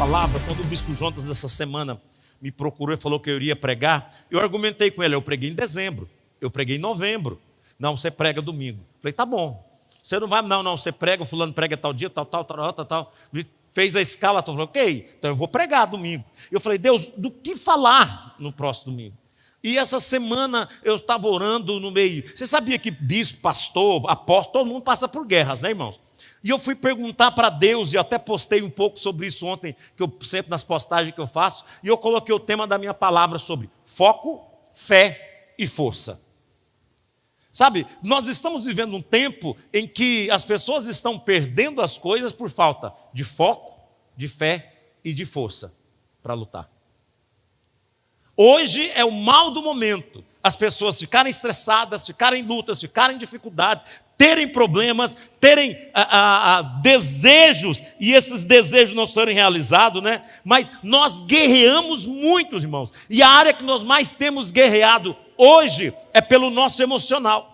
palavra, quando o bispo Jonas essa semana me procurou e falou que eu iria pregar, eu argumentei com ele, eu preguei em dezembro, eu preguei em novembro. Não, você prega domingo. Falei, tá bom. Você não vai, não, você prega, o fulano prega tal dia, tal. Fez a escala, falou, ok, então eu vou pregar domingo. Eu falei, Deus, do que falar no próximo domingo? E essa semana eu estava orando no meio. Você sabia que bispo, pastor, apóstolo, todo mundo passa por guerras, né, irmãos? E eu fui perguntar para Deus, e eu até postei um pouco sobre isso ontem, que eu sempre nas postagens que eu faço, e eu coloquei o tema da minha palavra sobre foco, fé e força. Sabe, nós estamos vivendo um tempo em que as pessoas estão perdendo as coisas por falta de foco, de fé e de força para lutar. Hoje é o mal do momento. As pessoas ficarem estressadas, ficarem em lutas, ficarem em dificuldades, terem problemas, terem desejos, e esses desejos não serem realizados, né? Mas nós guerreamos muito, irmãos. E a área que nós mais temos guerreado hoje é pelo nosso emocional.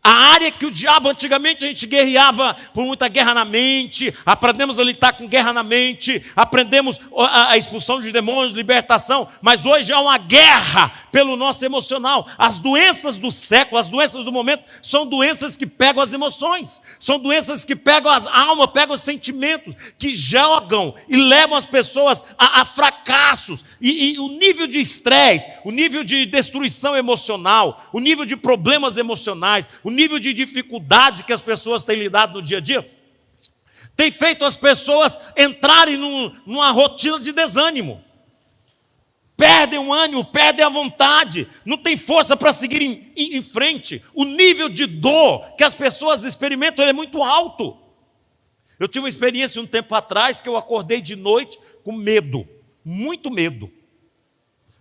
A área que o diabo, antigamente a gente guerreava por muita guerra na mente, aprendemos a lidar com guerra na mente, aprendemos a expulsão de demônios, libertação, mas hoje há uma guerra pelo nosso emocional. As doenças do século, as doenças do momento, são doenças que pegam as emoções, são doenças que pegam as almas, pegam os sentimentos, que jogam e levam as pessoas a fracassos. E o nível de estresse, o nível de destruição emocional, o nível de problemas emocionais, o nível de dificuldade que as pessoas têm lidado no dia a dia, tem feito as pessoas entrarem numa rotina de desânimo. Perdem o ânimo, perdem a vontade, não tem força para seguir em frente. O nível de dor que as pessoas experimentam é muito alto. Eu tive uma experiência um tempo atrás que eu acordei de noite com medo, muito medo.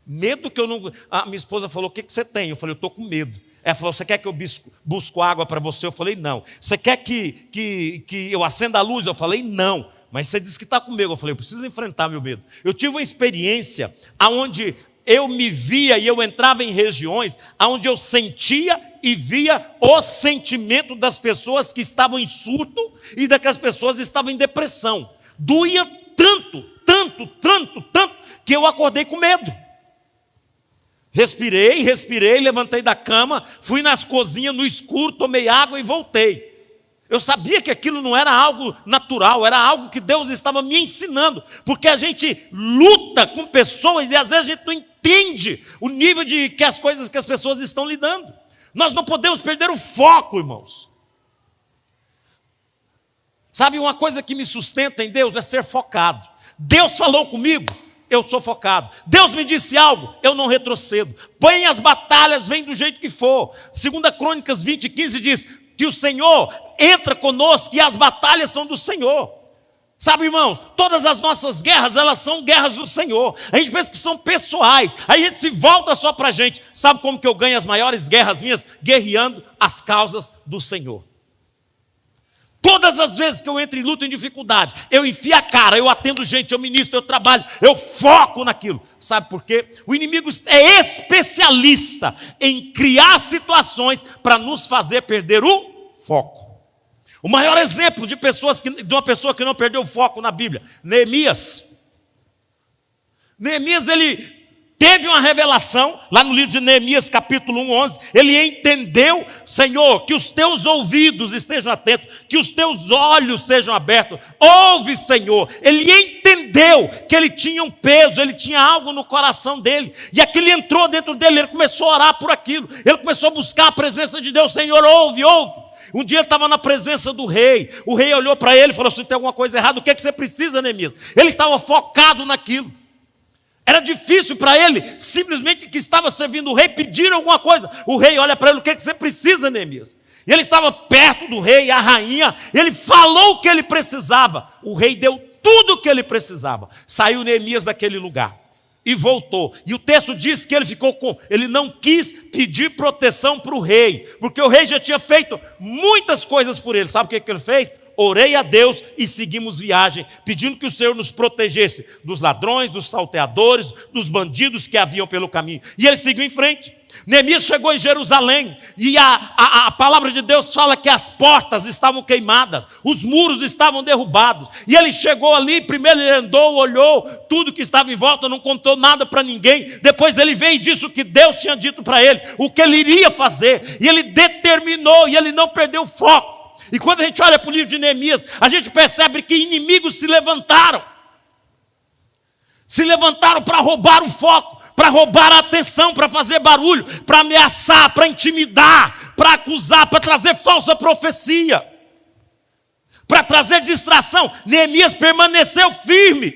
Medo que eu não... A minha esposa falou, o que você tem? Eu falei, eu estou com medo. Ela falou, você quer que eu busco água para você? Eu falei, não. Você quer que eu acenda a luz? Eu falei, não. Mas você disse que está com medo. Eu falei, eu preciso enfrentar meu medo. Eu tive uma experiência onde eu me via e eu entrava em regiões onde eu sentia e via o sentimento das pessoas que estavam em surto e daquelas pessoas que estavam em depressão. Doía tanto, que eu acordei com medo. Respirei, levantei da cama, fui nas cozinhas no escuro, tomei água e voltei. Eu sabia que aquilo não era algo natural, era algo que Deus estava me ensinando, porque a gente luta com pessoas e às vezes a gente não entende o nível de que as coisas que as pessoas estão lidando. Nós não podemos perder o foco, irmãos. Sabe, uma coisa que me sustenta em Deus é ser focado. Deus falou comigo, eu sou focado. Deus me disse algo, eu não retrocedo. Põe as batalhas, vem do jeito que for. 2 Crônicas 20:15 diz que o Senhor entra conosco e as batalhas são do Senhor. Sabe, irmãos, todas as nossas guerras, elas são guerras do Senhor. A gente pensa que são pessoais, aí a gente se volta só para a gente. Sabe como que eu ganho as maiores guerras minhas? Guerreando as causas do Senhor. Todas as vezes que eu entro em luta, em dificuldade, eu enfio a cara, eu atendo gente, eu ministro, eu trabalho, eu foco naquilo. Sabe por quê? O inimigo é especialista em criar situações para nos fazer perder o foco. O maior exemplo de uma pessoa que não perdeu o foco na Bíblia, Neemias. Neemias, ele teve uma revelação, lá no livro de Neemias, capítulo 1:11, ele entendeu, Senhor, que os teus ouvidos estejam atentos, que os teus olhos sejam abertos. Ouve, Senhor. Ele entendeu que ele tinha um peso, ele tinha algo no coração dele, e aquilo entrou dentro dele, ele começou a orar por aquilo, ele começou a buscar a presença de Deus. Senhor, ouve. Um dia ele estava na presença do rei, o rei olhou para ele e falou assim, tem alguma coisa errada, o que é que você precisa, Neemias? Ele estava focado naquilo. Era difícil para ele, simplesmente que estava servindo o rei, pedir alguma coisa. O rei olha para ele, o que é que você precisa, Neemias? E ele estava perto do rei, a rainha, ele falou o que ele precisava. O rei deu tudo o que ele precisava. Saiu Neemias daquele lugar e voltou. E o texto diz que ele não quis pedir proteção para o rei, porque o rei já tinha feito muitas coisas por ele. Sabe o que ele fez? Orei a Deus e seguimos viagem, pedindo que o Senhor nos protegesse dos ladrões, dos salteadores, dos bandidos que haviam pelo caminho. E ele seguiu em frente. Neemias chegou em Jerusalém e a palavra de Deus fala que as portas estavam queimadas, os muros estavam derrubados. E ele chegou ali, primeiro ele andou, olhou tudo que estava em volta, não contou nada para ninguém. Depois ele veio e disse o que Deus tinha dito para ele, o que ele iria fazer. E ele determinou e ele não perdeu o foco. E quando a gente olha para o livro de Neemias, a gente percebe que inimigos se levantaram para roubar o foco, para roubar a atenção, para fazer barulho, para ameaçar, para intimidar, para acusar, para trazer falsa profecia, para trazer distração. Neemias permaneceu firme.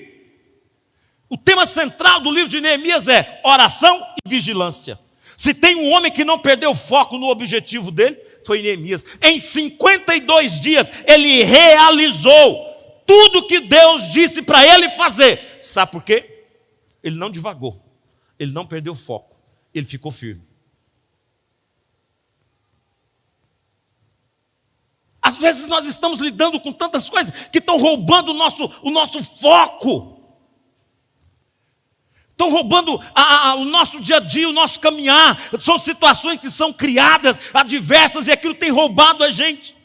O tema central do livro de Neemias é oração e vigilância. Se tem um homem que não perdeu o foco no objetivo dele, foi Neemias. Em 52 dias, ele realizou tudo que Deus disse para ele fazer. Sabe por quê? Ele não divagou. Ele não perdeu o foco, ele ficou firme. Às vezes nós estamos lidando com tantas coisas que estão roubando o nosso foco. Estão roubando o nosso dia a dia, o nosso caminhar. São situações que são criadas, adversas, e aquilo tem roubado a gente.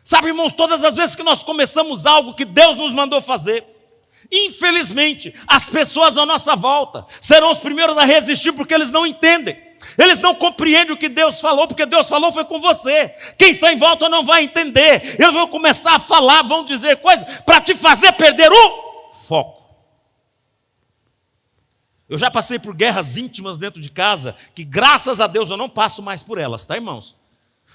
Sabe, irmãos, todas as vezes que nós começamos algo que Deus nos mandou fazer, infelizmente, as pessoas à nossa volta serão os primeiros a resistir, porque eles não entendem. Eles não compreendem o que Deus falou, porque Deus falou foi com você. Quem está em volta não vai entender. Eles vão começar a falar, vão dizer coisas para te fazer perder o foco. Eu já passei por guerras íntimas dentro de casa, que graças a Deus eu não passo mais por elas, tá, irmãos?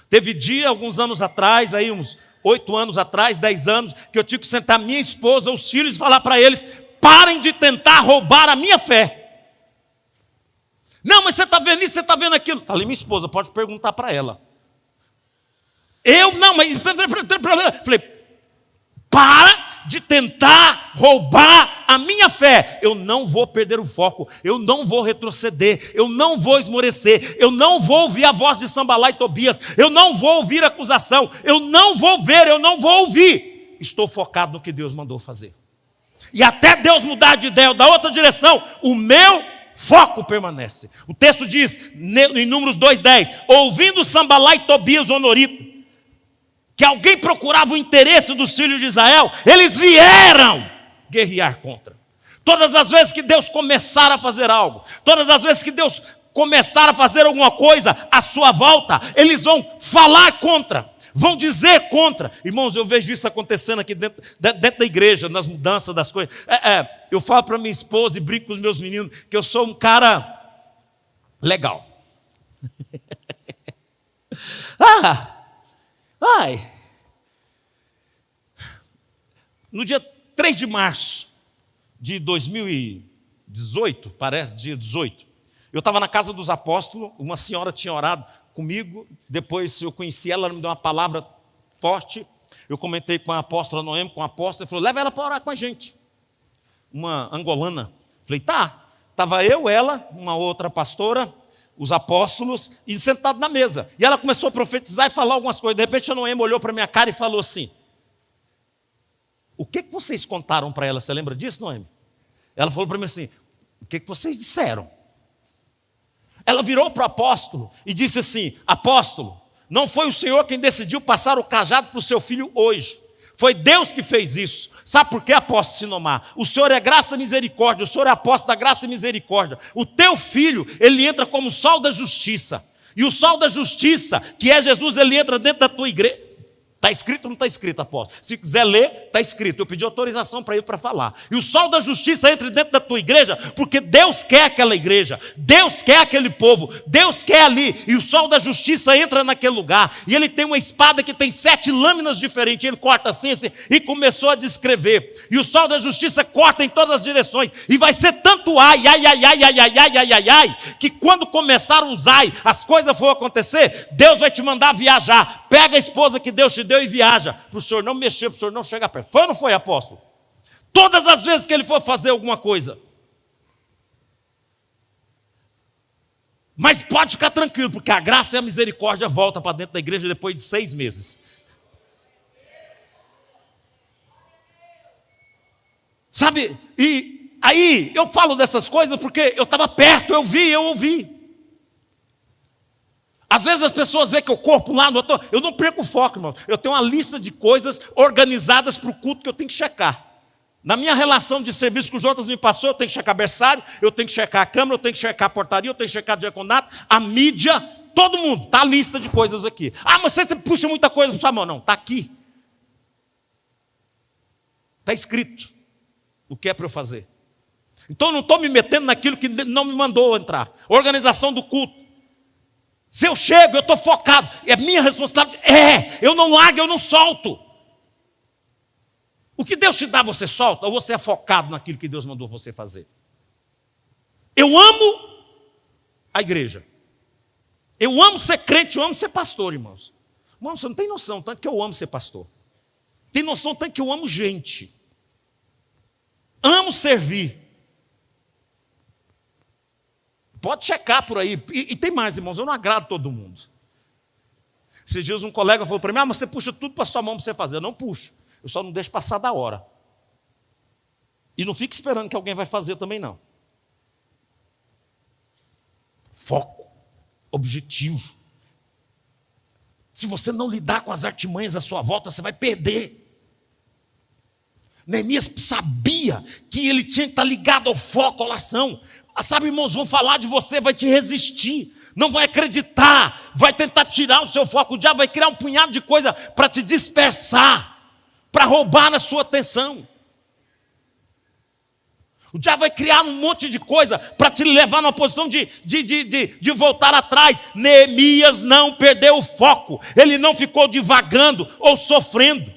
Teve dia, alguns anos atrás, aí uns 8 anos atrás, 10 anos, que eu tive que sentar minha esposa, os filhos, e falar para eles: parem de tentar roubar a minha fé. Não, mas você está vendo isso, você está vendo aquilo. Está ali minha esposa, pode perguntar para ela. Não, mas... Falei, para de tentar roubar a minha fé. Eu não vou perder o foco, eu não vou retroceder, eu não vou esmorecer, eu não vou ouvir a voz de Sambalá e Tobias, eu não vou ouvir acusação, eu não vou ver, eu não vou ouvir. Estou focado no que Deus mandou fazer. E até Deus mudar de ideia ou da outra direção, o meu foco permanece. O texto diz, em Números 2:10, ouvindo Sambalá e Tobias, honorito, que alguém procurava o interesse dos filhos de Israel, eles vieram guerrear contra. Todas as vezes que Deus começar a fazer algo, todas as vezes que Deus começar a fazer alguma coisa à sua volta, eles vão falar contra, vão dizer contra. Irmãos, eu vejo isso acontecendo aqui dentro da igreja, nas mudanças das coisas. Eu falo para minha esposa e brinco com os meus meninos que eu sou um cara legal. No dia 3 de março de 2018, parece, dia 18, eu estava na casa dos apóstolos, uma senhora tinha orado comigo, depois eu conheci ela me deu uma palavra forte, eu comentei com a apóstola Noemi, com a apóstola, ele falou, leva ela para orar com a gente, uma angolana. Falei, tá. Estava eu, ela, uma outra pastora, os apóstolos, e sentado na mesa. E ela começou a profetizar e falar algumas coisas. De repente a Noemi olhou para a minha cara e falou assim, o que vocês contaram para ela? Você lembra disso, Noemi? Ela falou para mim assim, o que vocês disseram? Ela virou para o apóstolo e disse assim, apóstolo, não foi o Senhor quem decidiu passar o cajado para o seu filho hoje. Foi Deus que fez isso. Sabe por quê, apóstolo Sinomar? O Senhor é graça e misericórdia, o Senhor é apóstolo da graça e misericórdia. O teu filho, ele entra como sol da justiça. E o sol da justiça, que é Jesus, ele entra dentro da tua igreja. Está escrito ou não está escrito, apóstolo? Se quiser ler, está escrito. Eu pedi autorização para ele para falar. E o sol da justiça entra dentro da tua igreja, porque Deus quer aquela igreja, Deus quer aquele povo, Deus quer ali. E o sol da justiça entra naquele lugar. E ele tem uma espada que tem 7 lâminas diferentes. Ele corta assim, e começou a descrever. E o sol da justiça corta em todas as direções. E vai ser tanto ai, que quando começar os ai, as coisas for acontecer, Deus vai te mandar viajar. Pega a esposa que Deus te deu e viaja, para o senhor não mexer, para o senhor não chegar perto. Foi ou não foi, apóstolo? Todas as vezes que ele for fazer alguma coisa. Mas pode ficar tranquilo, porque a graça e a misericórdia voltam para dentro da igreja depois de 6 meses. Sabe, e aí eu falo dessas coisas porque eu estava perto, eu ouvi. Às vezes as pessoas veem que eu corro para um lado, eu não perco o foco, irmão. Eu tenho uma lista de coisas organizadas para o culto que eu tenho que checar. Na minha relação de serviço que o Jonas me passou, eu tenho que checar berçário, eu tenho que checar a câmara, eu tenho que checar a portaria, eu tenho que checar o diaconato, a mídia, todo mundo. Está a lista de coisas aqui. Ah, mas você puxa muita coisa para sua mão. Não, está aqui. Está escrito o que é para eu fazer. Então eu não estou me metendo naquilo que não me mandou entrar. Organização do culto. Se eu chego, eu estou focado. É minha responsabilidade. Eu não largo, eu não solto. O que Deus te dá, você solta, ou você é focado naquilo que Deus mandou você fazer? Eu amo a igreja. Eu amo ser crente, eu amo ser pastor, irmãos. Irmãos, você não tem noção tanto que eu amo ser pastor. Tem noção tanto que eu amo gente. Amo servir. Pode checar por aí. E tem mais, irmãos, eu não agrado todo mundo. Esses dias um colega falou para mim, mas você puxa tudo para sua mão para você fazer. Eu não puxo. Eu só não deixo passar da hora. E não fique esperando que alguém vai fazer também, não. Foco. Objetivo. Se você não lidar com as artimanhas à sua volta, você vai perder. Neemias sabia que ele tinha que estar ligado ao foco, à oração. Sabe, irmãos, vão falar de você, vai te resistir. Não vai acreditar. Vai tentar tirar o seu foco. O diabo vai criar um punhado de coisa para te dispersar. Para roubar a sua atenção. O diabo vai criar um monte de coisa para te levar numa posição de voltar atrás. Neemias não perdeu o foco. Ele não ficou divagando ou sofrendo.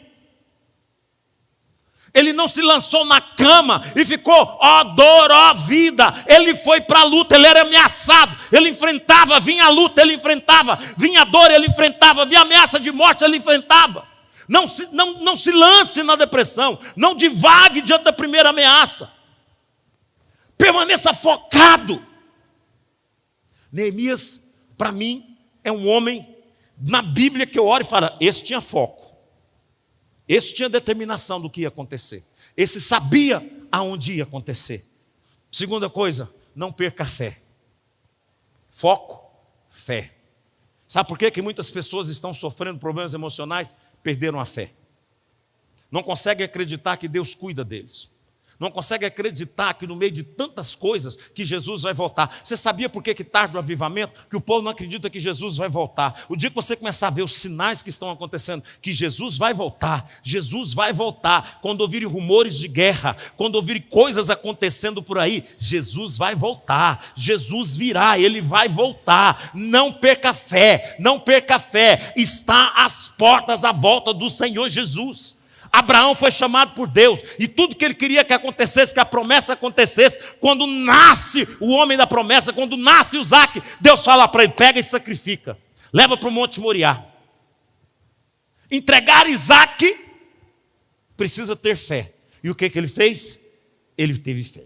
Ele não se lançou na cama e ficou, ó dor, ó vida. Ele foi para a luta, ele era ameaçado. Ele enfrentava, vinha a luta, ele enfrentava. Vinha a dor, ele enfrentava. Vinha a ameaça de morte, ele enfrentava. Não se lance na depressão. Não divague diante da primeira ameaça. Permaneça focado. Neemias, para mim, é um homem, na Bíblia que eu oro e falo, esse tinha foco. Esse tinha determinação do que ia acontecer. Esse sabia aonde ia acontecer. Segunda coisa, não perca a fé. Foco, fé. Sabe por quê que muitas pessoas estão sofrendo problemas emocionais? Perderam a fé. Não conseguem acreditar que Deus cuida deles. Não conseguem acreditar que no meio de tantas coisas que Jesus vai voltar. Você sabia por que tarda o avivamento? Que o povo não acredita que Jesus vai voltar. O dia que você começar a ver os sinais que estão acontecendo, que Jesus vai voltar, Jesus vai voltar. Quando ouvirem rumores de guerra, quando ouvirem coisas acontecendo por aí, Jesus vai voltar, Jesus virá, Ele vai voltar. Não perca a fé, não perca a fé. Está às portas a volta do Senhor Jesus. Abraão foi chamado por Deus, e tudo que ele queria que acontecesse, que a promessa acontecesse, quando nasce o homem da promessa, quando nasce Isaac, Deus fala para ele, pega e sacrifica, leva para o Monte Moriá. Entregar Isaac, precisa ter fé. E o que ele fez? Ele teve fé.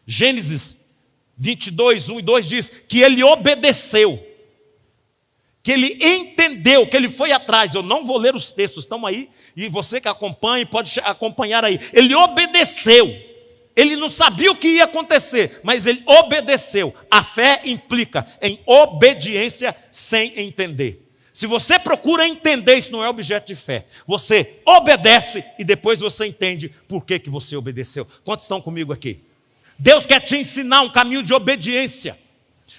Gênesis 22, 1 e 2 diz que ele obedeceu, que ele entendeu, que ele foi atrás. Eu não vou ler os textos, estão aí, e você que acompanha, pode acompanhar aí. Ele obedeceu, ele não sabia o que ia acontecer, mas ele obedeceu. A fé implica em obediência sem entender. Se você procura entender, isso não é objeto de fé. Você obedece e depois você entende por que você obedeceu. Quantos estão comigo aqui? Deus quer te ensinar um caminho de obediência.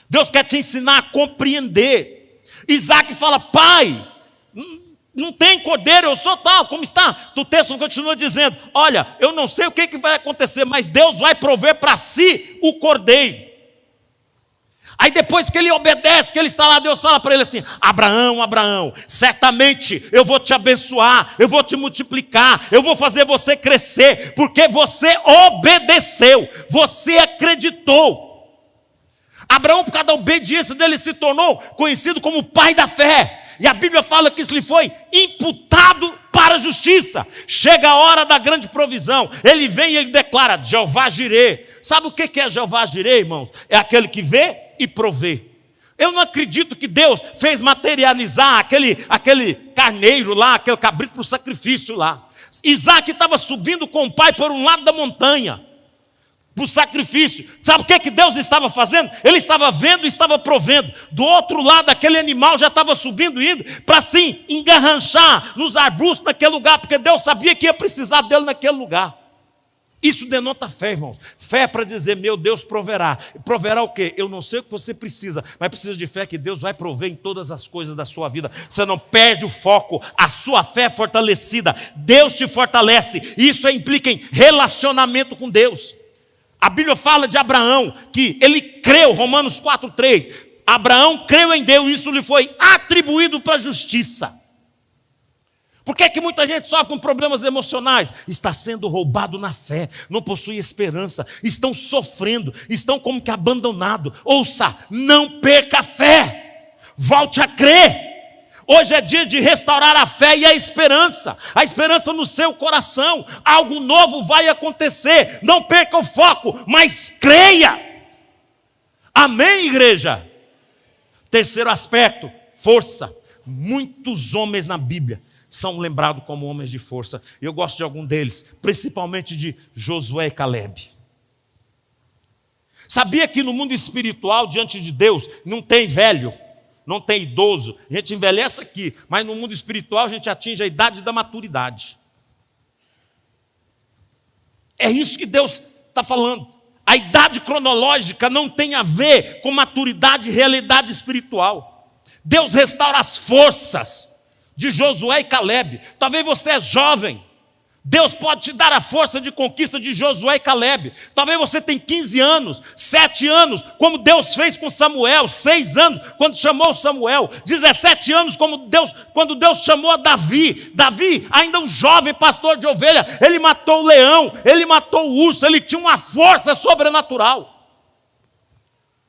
Deus quer te ensinar a compreender. Isaac fala, pai, não tem cordeiro, eu sou tal, como está? O texto continua dizendo, olha, eu não sei o que vai acontecer, mas Deus vai prover para si o cordeiro. Aí depois que ele obedece, que ele está lá, Deus fala para ele assim, Abraão, Abraão, certamente eu vou te abençoar, eu vou te multiplicar, eu vou fazer você crescer, porque você obedeceu, você acreditou. Abraão, por causa da obediência dele, se tornou conhecido como o pai da fé. E a Bíblia fala que isso lhe foi imputado para a justiça. Chega a hora da grande provisão. Ele vem e ele declara, Jeová Jirê. Sabe o que é Jeová Jirê, irmãos? É aquele que vê e provê. Eu não acredito que Deus fez materializar aquele carneiro lá, aquele cabrito para o sacrifício lá. Isaac estava subindo com o pai por um lado da montanha. para o sacrifício. Sabe o que Deus estava fazendo? Ele estava vendo e estava provendo. Do outro lado, aquele animal já estava subindo e indo para assim engarranchar nos arbustos naquele lugar, porque Deus sabia que ia precisar dele naquele lugar. Isso denota fé, irmãos. Fé para dizer, meu Deus proverá. Proverá o quê? Eu não sei o que você precisa, mas precisa de fé que Deus vai prover em todas as coisas da sua vida. Você não perde o foco, a sua fé é fortalecida. Deus te fortalece. Isso implica em relacionamento com Deus. A Bíblia fala de Abraão, que ele creu, Romanos 4,3. Abraão creu em Deus, isso lhe foi atribuído para a justiça. Por que muita gente sofre com problemas emocionais? Está sendo roubado na fé, não possui esperança, estão sofrendo, estão como que abandonados. Ouça, não perca a fé, volte a crer. Hoje é dia de restaurar a fé e a esperança no seu coração. Algo novo vai acontecer, não perca o foco, mas creia. Amém, igreja? Terceiro aspecto, força. Muitos homens na Bíblia são lembrados como homens de força. Eu gosto de algum deles, principalmente de Josué e Caleb. Sabia que no mundo espiritual, diante de Deus, não tem velho, não tem idoso. A gente envelhece aqui, mas no mundo espiritual a gente atinge a idade da maturidade. É isso que Deus está falando. A idade cronológica não tem a ver com maturidade e realidade espiritual. Deus restaura as forças de Josué e Caleb. Talvez você é jovem, Deus pode te dar a força de conquista de Josué e Caleb. Talvez você tenha 15 anos, 7 anos, como Deus fez com Samuel, 6 anos, quando chamou Samuel, 17 anos, quando Deus chamou a Davi. Davi, ainda um jovem pastor de ovelha, ele matou o leão, ele matou o urso, ele tinha uma força sobrenatural.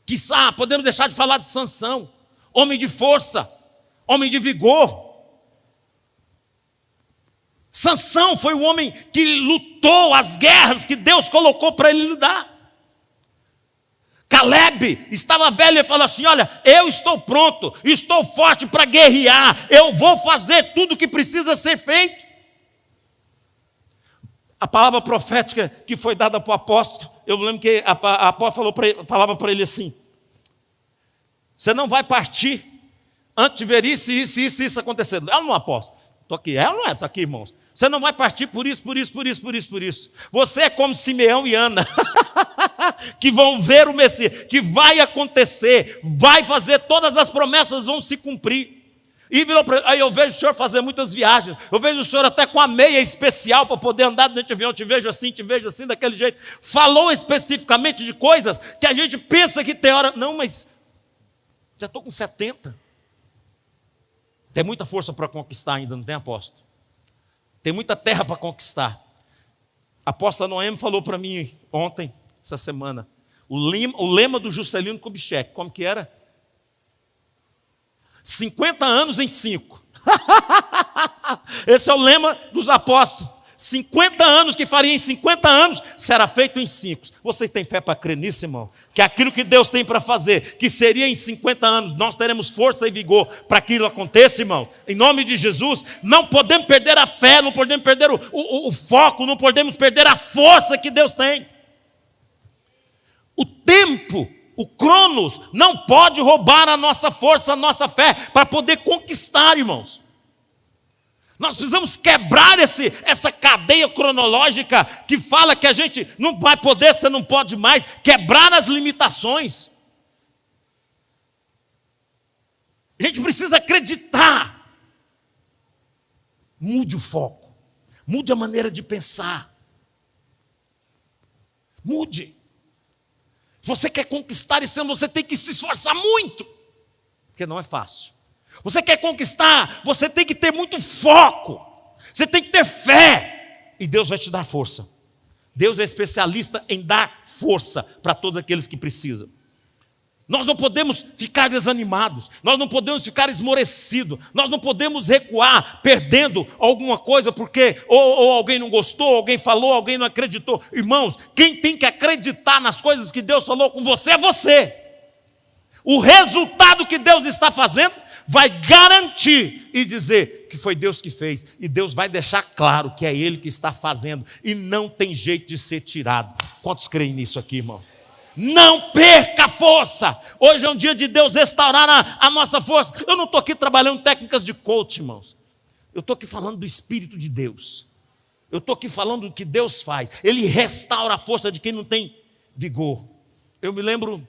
Quiçá, podemos deixar de falar de Sansão, homem de força, homem de vigor. Sansão foi o homem que lutou as guerras que Deus colocou para ele lutar. Caleb estava velho e falou assim, olha, eu estou pronto, estou forte para guerrear, eu vou fazer tudo o que precisa ser feito. A palavra profética que foi dada para o apóstolo, eu lembro que a apóstolo falava para ele assim, você não vai partir antes de ver isso acontecendo. Ela não, apóstolo, estou aqui, ela não é, estou aqui, irmãos. Você não vai partir por isso. Você é como Simeão e Ana, que vão ver o Messias, que vai acontecer, vai fazer, todas as promessas vão se cumprir. E aí eu vejo o senhor fazer muitas viagens, eu vejo o senhor até com a meia especial para poder andar dentro de avião, te vejo assim, daquele jeito. Falou especificamente de coisas que a gente pensa que tem hora, não, mas já estou com 70. Tem muita força para conquistar ainda, não tem, apóstolo? Tem muita terra para conquistar. A apóstola Noemi falou para mim ontem, essa semana, o lema do Juscelino Kubitschek, como que era? 50 anos em 5. Esse é o lema dos apóstolos. 50 anos que faria em 50 anos, será feito em 5. Vocês têm fé para crer nisso, irmão? Que aquilo que Deus tem para fazer, que seria em 50 anos, nós teremos força e vigor para que aquilo aconteça, irmão. Em nome de Jesus, não podemos perder a fé, não podemos perder o foco, não podemos perder a força que Deus tem. O tempo, o cronos, não pode roubar a nossa força, a nossa fé, para poder conquistar, irmãos. Nós precisamos quebrar essa cadeia cronológica que fala que a gente não vai poder, você não pode mais. Quebrar as limitações. A gente precisa acreditar. Mude o foco. Mude a maneira de pensar. Mude. Se você quer conquistar esse ano, você tem que se esforçar muito. Porque não é fácil. Você quer conquistar, você tem que ter muito foco. Você tem que ter fé. E Deus vai te dar força. Deus é especialista em dar força para todos aqueles que precisam. Nós não podemos ficar desanimados. Nós não podemos ficar esmorecidos. Nós não podemos recuar, perdendo alguma coisa, porque ou alguém não gostou, alguém falou, alguém não acreditou. Irmãos, quem tem que acreditar nas coisas que Deus falou com você é você. O resultado que Deus está fazendo vai garantir e dizer que foi Deus que fez. E Deus vai deixar claro que é Ele que está fazendo. E não tem jeito de ser tirado. Quantos creem nisso aqui, irmão? Não perca a força. Hoje é um dia de Deus restaurar a nossa força. Eu não estou aqui trabalhando técnicas de coach, irmãos. Eu estou aqui falando do Espírito de Deus. Eu estou aqui falando do que Deus faz. Ele restaura a força de quem não tem vigor. Eu me lembro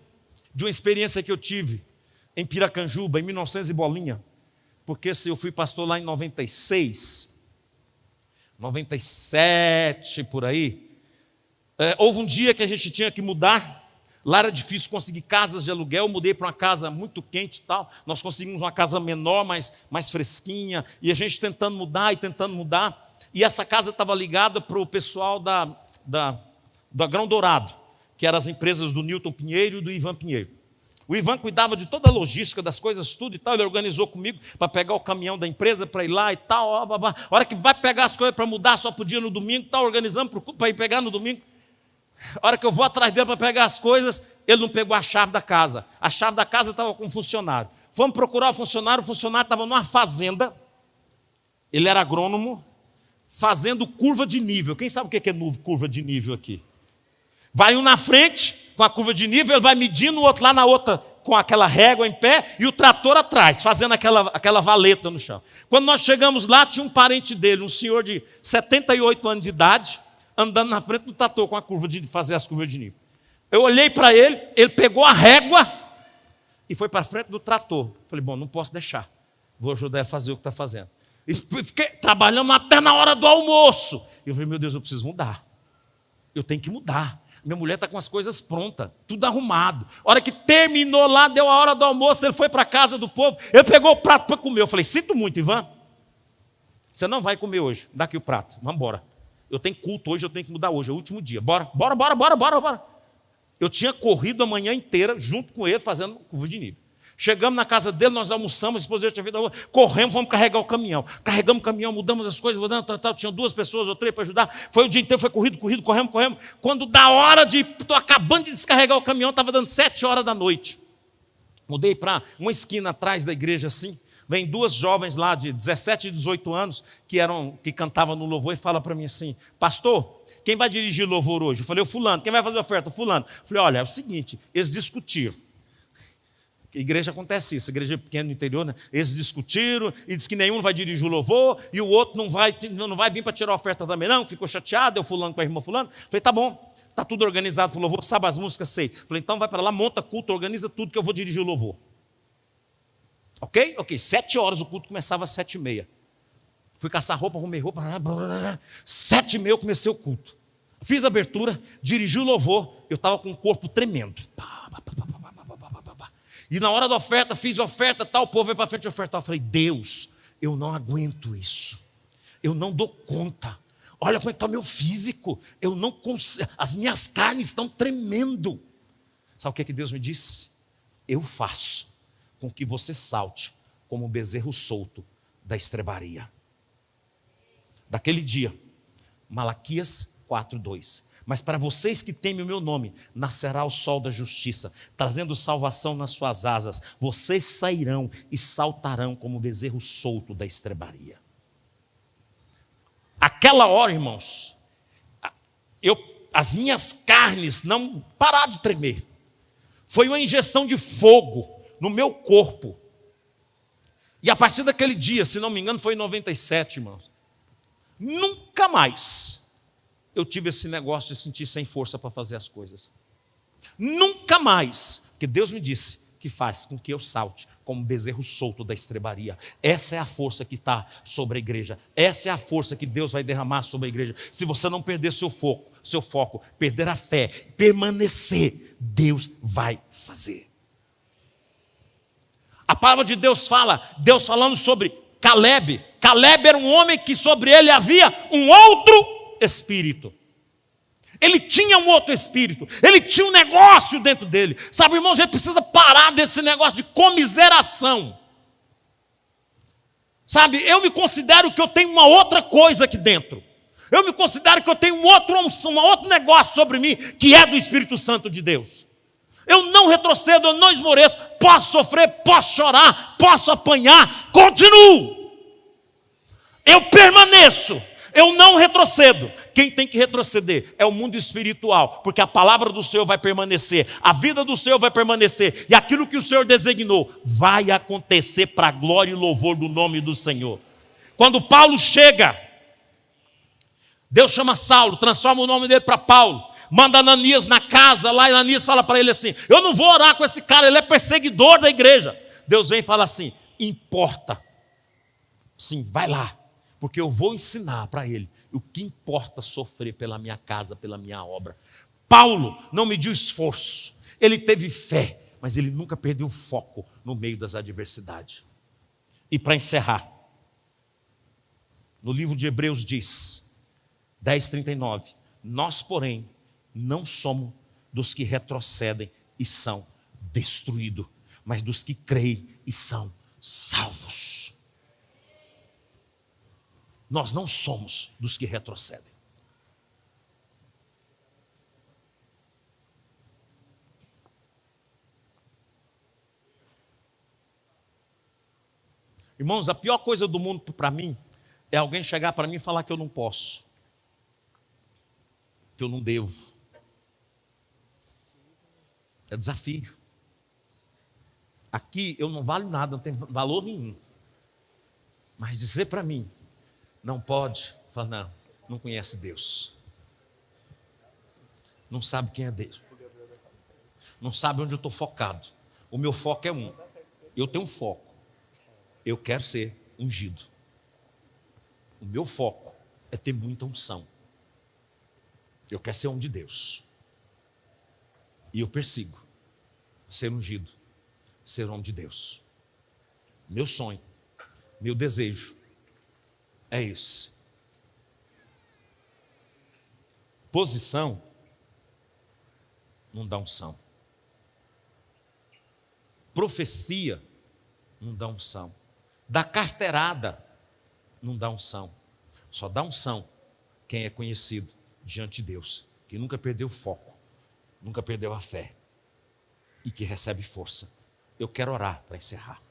de uma experiência que eu tive em Piracanjuba, em 1900 e bolinha. Porque se eu fui pastor lá em 96, 97, por aí. Houve um dia que a gente tinha que mudar. Lá era difícil conseguir casas de aluguel. Eu mudei para uma casa muito quente e tal. Nós conseguimos uma casa menor, mais fresquinha. E a gente tentando mudar e tentando mudar. E essa casa estava ligada para o pessoal da Grão Dourado, que eram as empresas do Newton Pinheiro e do Ivan Pinheiro. O Ivan cuidava de toda a logística das coisas, tudo e tal. Ele organizou comigo para pegar o caminhão da empresa para ir lá e tal. A hora que vai pegar as coisas para mudar, só podia no domingo. Está organizando para ir pegar no domingo. A hora que eu vou atrás dele para pegar as coisas, ele não pegou a chave da casa. A chave da casa estava com um funcionário. Fomos procurar o funcionário estava numa fazenda. Ele era agrônomo, fazendo curva de nível. Quem sabe o que é curva de nível aqui? Vai um na frente, com a curva de nível, ele vai medindo, o outro lá na outra, com aquela régua em pé, e o trator atrás, fazendo aquela valeta no chão. Quando nós chegamos lá, tinha um parente dele, um senhor de 78 anos de idade, andando na frente do trator com a curva de fazer as curvas de nível. Eu olhei para ele, ele pegou a régua e foi para frente do trator. Falei, bom, não posso deixar, vou ajudar a fazer o que está fazendo. E fiquei trabalhando até na hora do almoço. E eu falei, meu Deus, eu preciso mudar. Eu tenho que mudar. Minha mulher está com as coisas prontas, tudo arrumado. A hora que terminou lá, deu a hora do almoço, ele foi para a casa do povo, ele pegou o prato para comer. Eu falei, sinto muito, Ivan, você não vai comer hoje, dá aqui o prato, vamos embora. Eu tenho culto hoje, eu tenho que mudar hoje, é o último dia. Bora. Eu tinha corrido a manhã inteira junto com ele, fazendo curva de nível. Chegamos na casa dele, nós almoçamos, a esposa dele tinha feito, corremos, vamos carregar o caminhão. Carregamos o caminhão, mudamos as coisas, tinham 2 pessoas ou 3 para ajudar. Foi o dia inteiro, foi corrido, corremos. Quando da hora estou acabando de descarregar o caminhão, estava dando 7 horas da noite. Mudei para uma esquina atrás da igreja assim. Vem 2 jovens lá de 17 e 18 anos que cantavam no louvor e falam para mim assim, pastor, quem vai dirigir o louvor hoje? Eu falei, o fulano. Quem vai fazer a oferta? O fulano. Eu falei, olha, é o seguinte, eles discutiram. Igreja acontece isso, igreja pequena no interior, né? Eles discutiram e diz que nenhum vai dirigir o louvor e o outro não vai vir para tirar a oferta também não, ficou chateado, eu fulano com a irmã fulano. Falei, tá bom, está tudo organizado para o louvor, sabe as músicas, sei. Falei, então vai para lá, monta culto, organiza tudo que eu vou dirigir o louvor. Ok? 7 horas, o culto começava às 7h30. Fui caçar roupa, arrumei roupa, 7h30 eu comecei o culto. Fiz a abertura, dirigi o louvor, eu estava com o corpo tremendo. E na hora da oferta, fiz a oferta, tal, o povo veio para frente de ofertar. Eu falei, Deus, eu não aguento isso. Eu não dou conta. Olha como é que está o meu físico. Eu não consigo, as minhas carnes estão tremendo. Sabe o que Deus me disse? Eu faço com que você salte como um bezerro solto da estrebaria. Daquele dia, Malaquias 4:2. Mas para vocês que temem o meu nome, nascerá o sol da justiça, trazendo salvação nas suas asas. Vocês sairão e saltarão como bezerro solto da estrebaria. Aquela hora, irmãos, as minhas carnes não pararam de tremer. Foi uma injeção de fogo no meu corpo. E a partir daquele dia, se não me engano, foi em 97, irmãos. Nunca mais eu tive esse negócio de sentir sem força para fazer as coisas. Nunca mais, porque Deus me disse que faz com que eu salte como bezerro solto da estrebaria. Essa é a força que está sobre a igreja. Essa é a força que Deus vai derramar sobre a igreja. Se você não perder seu foco, perder a fé, permanecer, Deus vai fazer. A palavra de Deus Deus falando sobre Caleb. Caleb era um homem que sobre ele havia um outro espírito. Ele tinha um outro espírito. Ele tinha um negócio dentro dele. Sabe, irmãos, a gente precisa parar desse negócio de comiseração. Sabe, eu me considero que eu tenho uma outra coisa aqui dentro. Eu me considero que eu tenho um outro negócio sobre mim, que é do Espírito Santo de Deus. Eu não retrocedo, eu não esmoreço. posso sofrer, posso chorar, posso apanhar, continuo. Eu permaneço, eu não retrocedo. Quem tem que retroceder é o mundo espiritual, porque a palavra do Senhor vai permanecer, a vida do Senhor vai permanecer, e aquilo que o Senhor designou vai acontecer para a glória e louvor do nome do Senhor. Quando Paulo chega, Deus chama Saulo, transforma o nome dele para Paulo, manda Ananias na casa lá, e Ananias fala para ele assim: eu não vou orar com esse cara, ele é perseguidor da igreja. Deus vem e fala assim: importa, sim, vai lá, porque eu vou ensinar para ele o que importa sofrer pela minha casa, pela minha obra. Paulo não mediu esforço, ele teve fé, mas ele nunca perdeu o foco no meio das adversidades. E para encerrar, no livro de Hebreus diz, 10:39, nós, porém, não somos dos que retrocedem e são destruídos, mas dos que creem e são salvos. Nós não somos dos que retrocedem. Irmãos, a pior coisa do mundo para mim é alguém chegar para mim e falar que eu não posso, que eu não devo. É desafio. Aqui eu não valho nada, não tenho valor nenhum. Mas dizer para mim, não pode, fala, não, não conhece Deus. Não sabe quem é Deus. Não sabe onde eu estou focado. O meu foco é um. Eu tenho um foco. Eu quero ser ungido. O meu foco é ter muita unção. Eu quero ser um de Deus. E eu persigo ser ungido, ser homem de Deus. Meu sonho, meu desejo é esse. Posição não dá unção. Profecia não dá unção. Da carteirada não dá unção. Só dá unção quem é conhecido diante de Deus, que nunca perdeu o foco, nunca perdeu a fé e que recebe força. Eu quero orar para encerrar.